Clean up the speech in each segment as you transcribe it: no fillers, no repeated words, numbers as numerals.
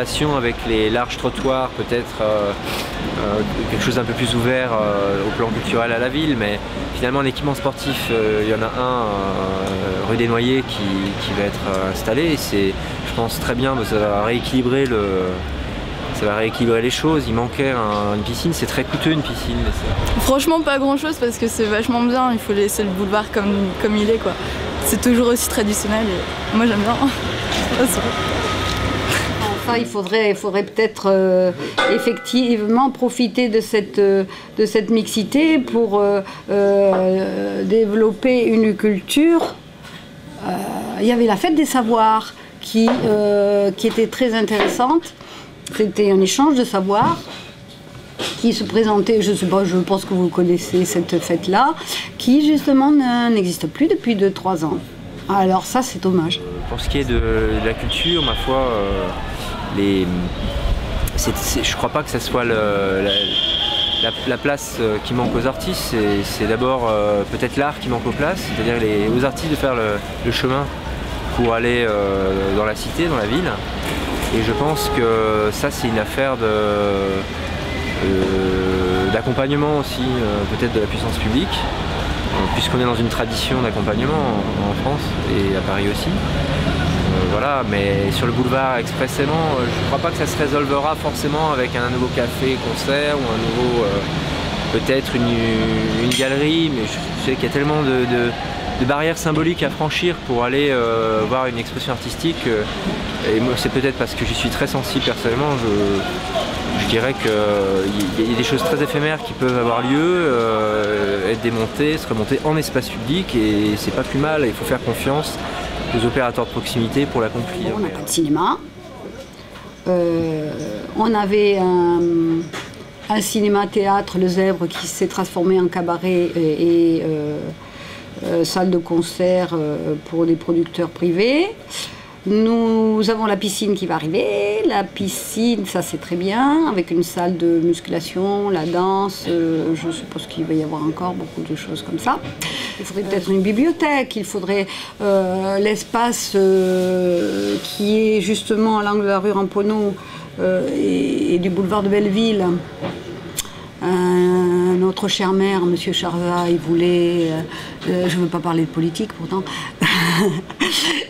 relation avec les larges trottoirs, peut-être quelque chose d'un peu plus ouvert au plan culturel à la ville, mais finalement l'équipement sportif, il y en a un rue des Noyers qui va être installé, et c'est, je pense, très bien, ça va rééquilibrer les choses. Il manquait une piscine, c'est très coûteux une piscine. Mais franchement pas grand chose parce que c'est vachement bien, il faut laisser le boulevard comme il est quoi. C'est toujours aussi traditionnel et moi j'aime bien. Enfin, il faudrait peut-être effectivement profiter de cette mixité pour développer une culture. Il y avait la fête des savoirs qui était très intéressante. C'était un échange de savoirs qui se présentait, je sais pas, je pense que vous connaissez cette fête-là, qui justement n'existe plus depuis 2-3 ans. Alors ça, c'est dommage. Pour ce qui est de la culture, ma foi, je crois pas que ce soit la place qui manque aux artistes, c'est d'abord peut-être l'art qui manque aux places, c'est-à-dire aux artistes de faire le chemin pour aller dans la cité, dans la ville. Et je pense que ça, c'est une affaire d'accompagnement aussi, peut-être de la puissance publique, puisqu'on est dans une tradition d'accompagnement en France et à Paris aussi. Voilà, mais sur le boulevard expressément, je ne crois pas que ça se résolvera forcément avec un nouveau café-concert ou un nouveau, peut-être une galerie, mais je sais qu'il y a tellement de barrières symboliques à franchir pour aller voir une expression artistique. Et moi, c'est peut-être parce que j'y suis très sensible personnellement, je dirais qu'il y a des choses très éphémères qui peuvent avoir lieu, être démontées, se remonter en espace public, et c'est pas plus mal, il faut faire confiance aux opérateurs de proximité pour l'accomplir. On n'a pas de cinéma. On avait un cinéma-théâtre, le Zèbre, qui s'est transformé en cabaret et salle de concert pour des producteurs privés. Nous avons la piscine qui va arriver. La piscine, ça c'est très bien, avec une salle de musculation, la danse, je suppose qu'il va y avoir encore beaucoup de choses comme ça. Il faudrait peut-être une bibliothèque, il faudrait l'espace qui est justement à l'angle de la rue Ramponneau et du boulevard de Belleville. Notre cher maire, M. Charzat, il voulait, je ne veux pas parler de politique pourtant,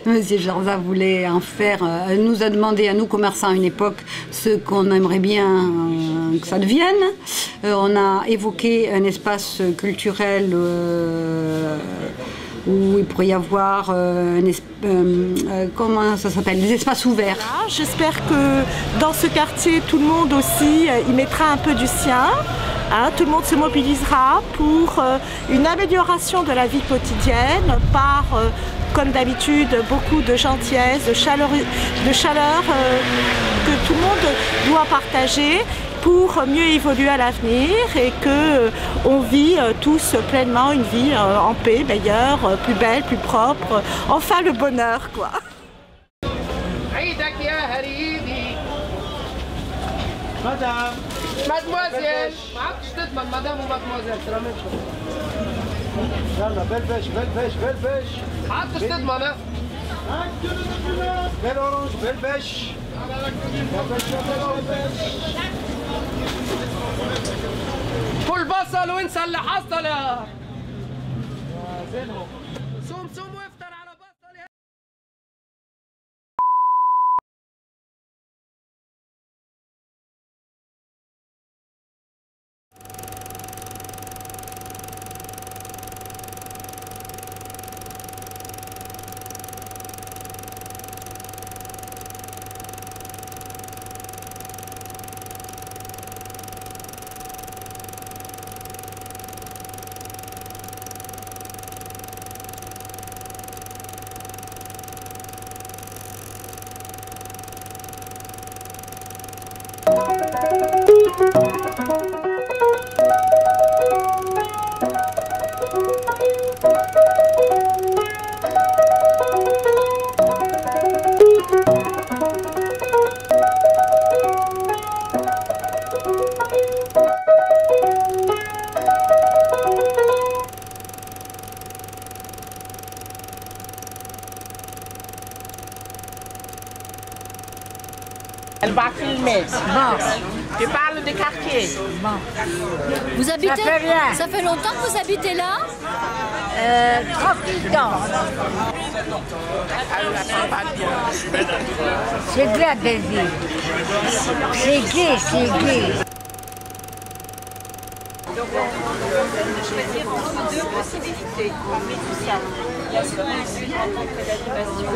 M. Charzat voulait en faire, nous a demandé à nous commerçants à une époque ce qu'on aimerait bien que ça devienne. On a évoqué un espace culturel où il pourrait y avoir comment ça s'appelle, des espaces ouverts. J'espère que dans ce quartier, tout le monde aussi y mettra un peu du sien. Hein, tout le monde se mobilisera pour une amélioration de la vie quotidienne par, comme d'habitude, beaucoup de gentillesse, de chaleur que tout le monde doit partager pour mieux évoluer à l'avenir et qu'on vit tous pleinement une vie en paix, meilleure, plus belle, plus propre, enfin le bonheur quoi. Madame. Mademoiselle. معكش تضمن مدام ومادموزيل ترى منكم. يلا بلبش بلبش بلبش. معكش تضمن ها. بالأورنج بلبش. كل بصل وانسى اللي حصل يا. صوم صوم وافطر على بصل يا. Elle va filmer. Bon, Tu parles du quartier. Vous habitez? fait rien. Ça fait longtemps que vous habitez là? 38 ans. C'est bien, Daisy. C'est gai, c'est gai. Donc on peut choisir entre deux possibilités parmi tout ça. Il y a soit un lieu de rencontre et d'animation,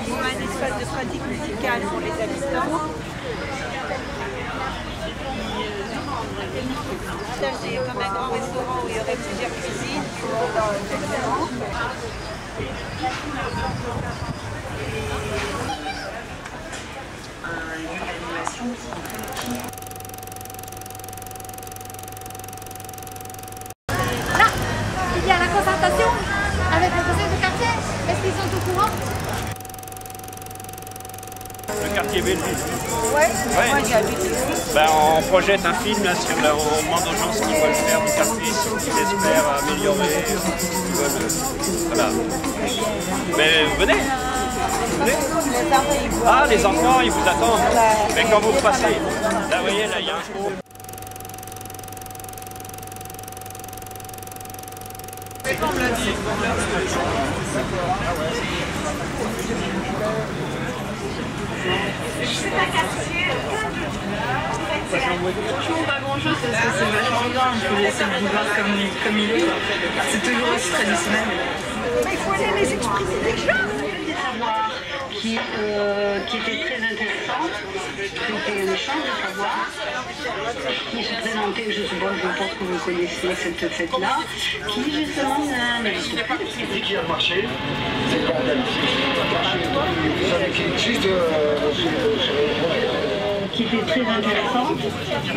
soit un espace de pratique musicale pour les habitants. Partagé comme un grand restaurant où il y aurait plusieurs cuisines. Là, il y a la concertation avec le conseil de quartier. Est-ce qu'ils sont au courant? Le quartier Belleville. Ouais, Ouais. moi j'y habite ici. Ben, on projette un film là, sur on demande aux gens ce qu'ils veulent faire du quartier, ce qu'ils espèrent améliorer, ce qu'ils veulent. Voilà. Mais venez. Venez. Les enfants, ils voient. Ah, les enfants, ils vous attendent. Mais quand vous passez, là, vous voyez, là, il y a un trou. Franchement, pas grand chose parce que c'est vachement bien. Il faut laisser le boulevard comme il est, quoi. C'est toujours aussi traditionnel. Mais il faut aller les exprimer les gens. Qui était très intéressante. C'était un échange de savoir qui se présentait, je pense que vous connaissez cette fête-là, qui justement n'existe pas. Qui a marché, c'est le bordel. Qui existe, Qui était très intéressante.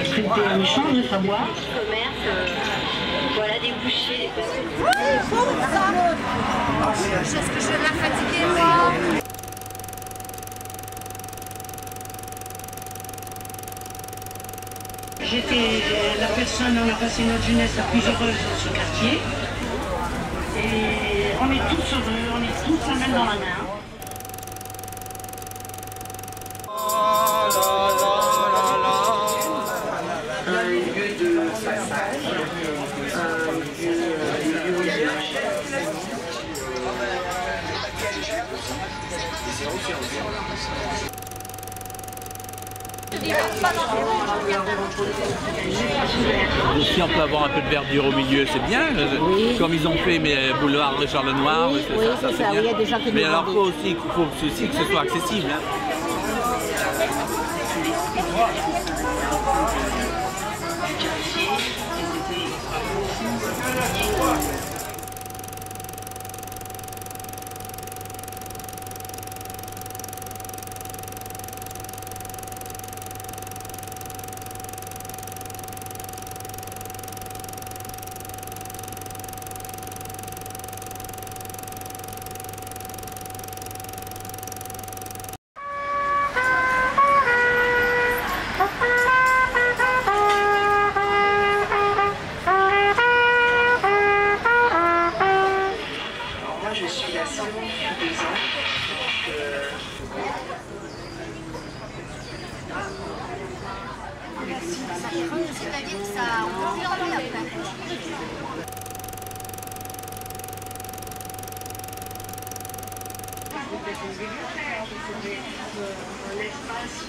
C'était un échange de savoir. Commerce, voilà des bouchers, des personnes. Est-ce que je vais la fatiguer, moi? J'étais la personne, on a passé notre jeunesse la plus heureuse dans ce quartier. Et on est tous heureux, on est tous la main dans la main. Un lieu de passage, un lieu où il y a Si on peut avoir un peu de verdure au milieu, c'est bien. Comme ils ont fait, mais boulevard Richard Lenoir, ça c'est bien. Mais alors faut aussi que ce soit accessible. Hein. Je suis là seulement depuis 2 ans. C'est-à-dire que ça, on peut plus enlever après. Un espace